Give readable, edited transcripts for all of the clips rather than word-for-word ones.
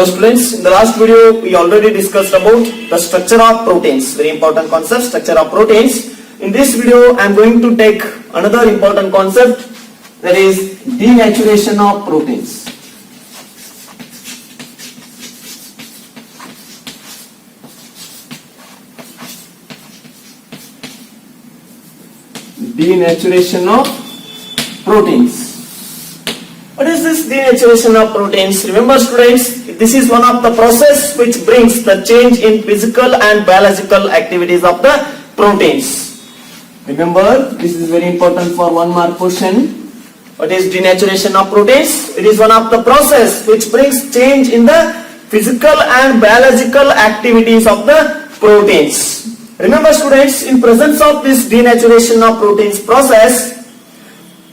Hello students, in the last video we already discussed about the structure of proteins, very important concept, structure of proteins. In this video I am going to take another important concept, that is denaturation of proteins. Denaturation of proteins. What is this denaturation of proteins? Remember students, this is one of the process which brings the change in physical and biological activities of the proteins. Remember, this is very important for 1 mark question. What is denaturation of proteins? It is one of the process which brings change in the physical and biological activities of the proteins. Remember students, in presence of this denaturation of proteins process,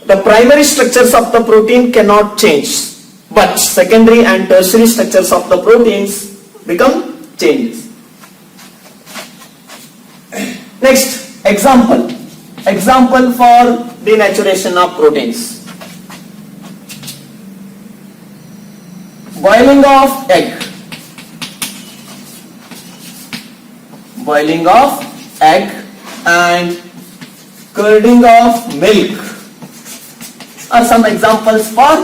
the primary structures of the protein cannot change, but secondary and tertiary structures of the proteins become changes. Next, example for denaturation of proteins. Boiling of egg and curding of milk are some examples for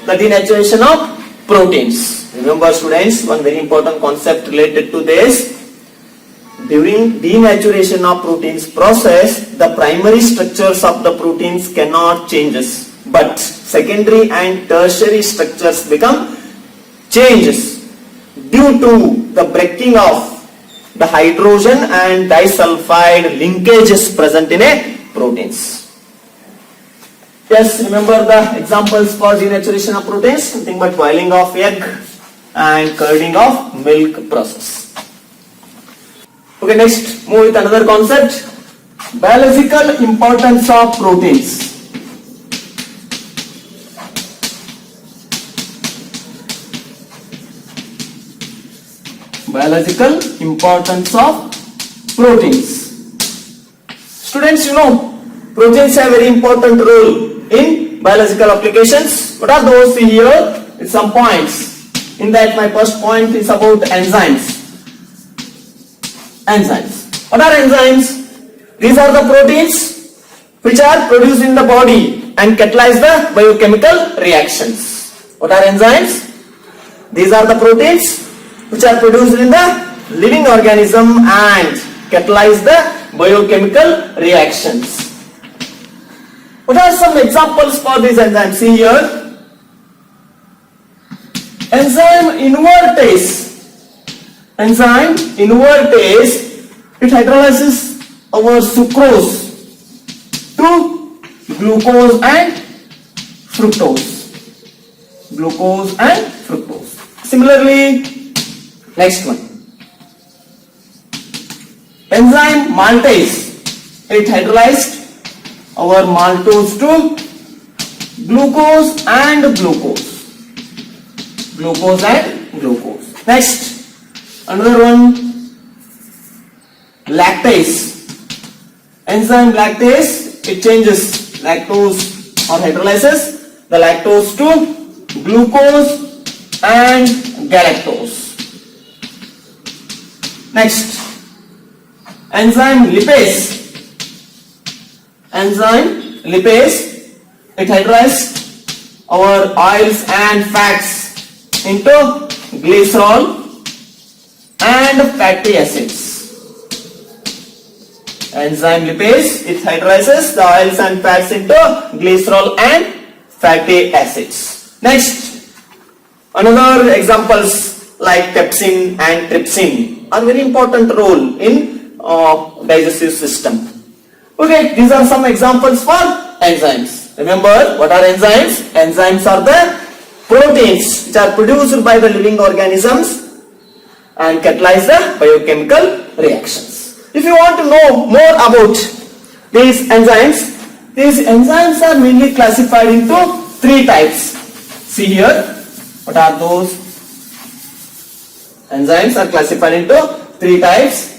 the denaturation of proteins. Remember students, one very important concept related to this. During denaturation of proteins process, the primary structures of the proteins cannot changes, but secondary and tertiary structures become changes due to the breaking of the hydrogen and disulfide linkages present in a proteins. Yes, remember the examples for denaturation of proteins, nothing but boiling of egg and curding of milk process. Okay, next move with another concept, biological importance of proteins. Biological importance of proteins. Students, you know, proteins have a very important role in biological applications. What are those? See here with some points. In that, my first point is about enzymes. What are enzymes? These are the proteins which are produced in the body and catalyze the biochemical reactions. What are enzymes? These are the proteins which are produced in the living organism and catalyze the biochemical reactions. What are some examples for these enzymes? See here, enzyme invertase, it hydrolyzes our sucrose to glucose and fructose. Similarly, next one, enzyme maltase, it hydrolyzed our maltose to glucose and glucose. Next, another one, lactase. Enzyme lactase, it changes lactose or hydrolyzes the lactose to glucose and galactose. Next, enzyme lipase. It hydrolyzes our oils and fats into glycerol and fatty acids. Enzyme lipase, it hydrolyzes the oils and fats into glycerol and fatty acids. Next, another examples like pepsin and trypsin are very important role in digestive system. Okay, these are some examples for enzymes. Remember, what are enzymes? Enzymes are the proteins which are produced by the living organisms and catalyze the biochemical reactions. If you want to know more about these enzymes are mainly classified into 3 types. See here, what are those? Enzymes are classified into 3 types: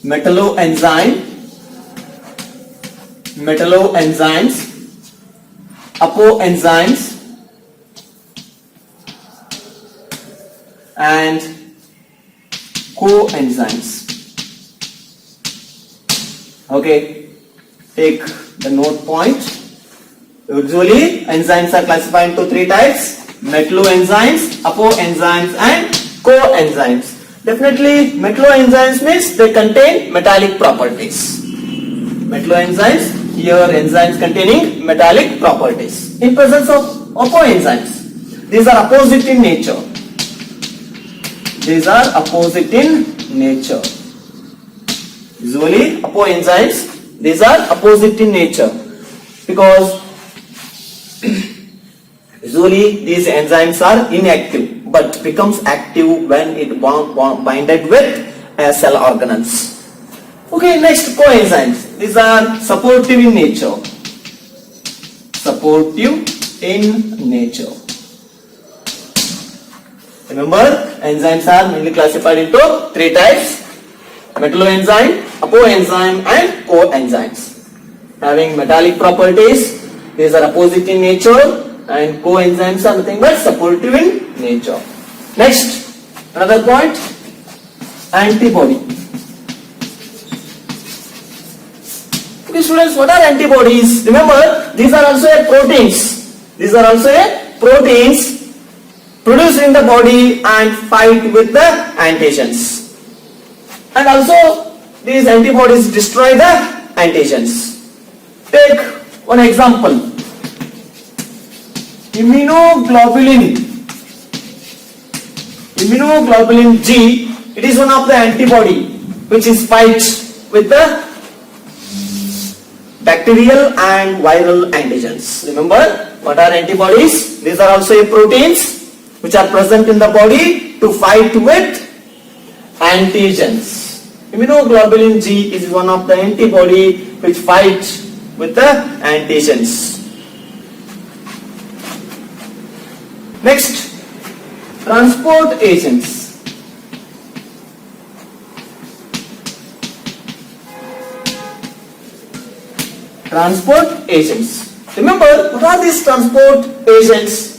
metalloenzymes, apoenzymes, and coenzymes. Okay, take the note point. Usually enzymes are classified into three types: metalloenzymes, apoenzymes and coenzymes. Definitely metalloenzymes means they contain metallic properties. Metalloenzymes, here enzymes containing metallic properties. In presence of apoenzymes, these are opposite in nature. These are opposite in nature. Usually apoenzymes, these are opposite in nature because usually these enzymes are inactive but becomes active when it binded with cell organelles. Okay, next coenzymes. These are supportive in nature. Supportive in nature. Remember, enzymes are mainly classified into three types: metalloenzyme, apoenzyme and coenzymes. Having metallic properties, these are opposite in nature, and coenzymes are nothing but supportive in nature. Next, another point, antibody. Okay, students, what are antibodies? Remember, these are also proteins. These are also proteins produced in the body and fight with the antigens. And also, these antibodies destroy the antigens. Take one example. Immunoglobulin G, it is one of the antibody which is fight with the bacterial and viral antigens. Remember, what are antibodies? These are also proteins which are present in the body to fight with antigens. Immunoglobulin G is one of the antibody which fights with the antigens. Next, transport agents. Transport agents. Remember, what are these transport agents?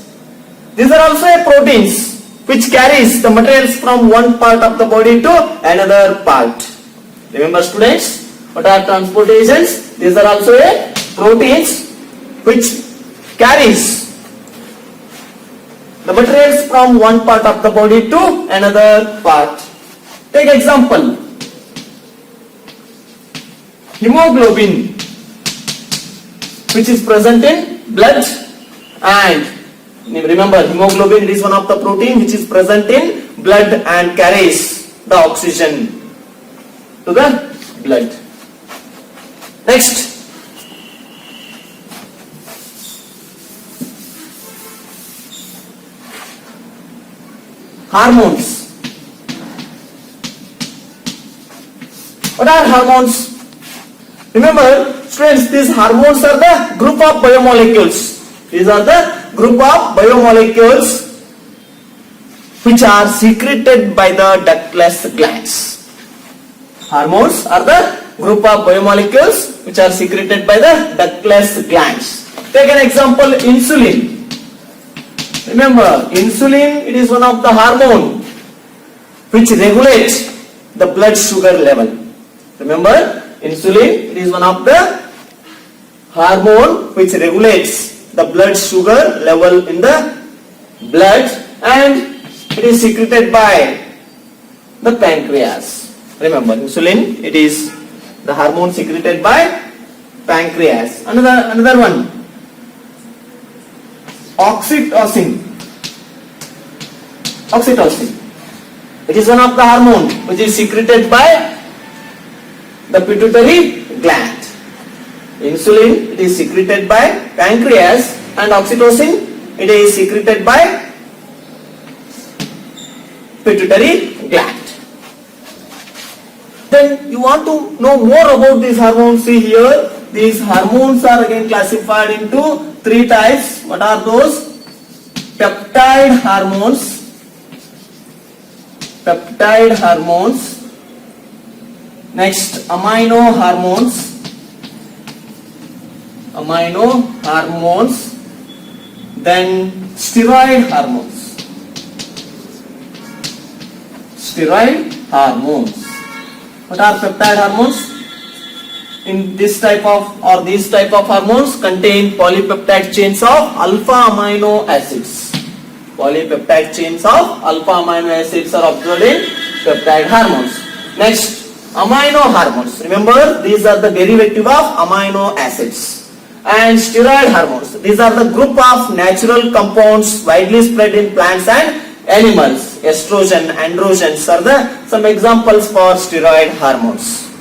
These are also proteins which carries the materials from one part of the body to another part. Remember, students, what are transport agents? These are also proteins which carries the materials from one part of the body to another part. Take example, hemoglobin, which is present in blood, and remember, hemoglobin is one of the protein which is present in blood and carries the oxygen to the blood. Next, hormones. What are hormones? Remember, students, these hormones are the group of biomolecules. These are the group of biomolecules which are secreted by the ductless glands. Hormones are the group of biomolecules which are secreted by the ductless glands. Take an example, insulin. Remember, insulin, it is one of the hormone which regulates the blood sugar level. Remember, insulin, it is one of the hormone which regulates the blood sugar level in the blood, and it is secreted by the pancreas. Remember, insulin, it is the hormone secreted by pancreas. Another one, oxytocin. It is one of the hormone which is secreted by the pituitary gland. Insulin, it is secreted by pancreas, and oxytocin, it is secreted by pituitary gland. Then you want to know more about these hormones. See here, these hormones are again classified into three types. What are those? Peptide hormones. Next, amino hormones. Then steroid hormones. steroid hormones. What are peptide hormones? In this type of or these type of hormones contain polypeptide chains of alpha amino acids. Polypeptide chains of alpha amino acids are observed in peptide hormones. Next, amino hormones. Remember, these are the derivative of amino acids. And steroid hormones. These are the group of natural compounds widely spread in plants and animals. Estrogen, androgens are the some examples for steroid hormones.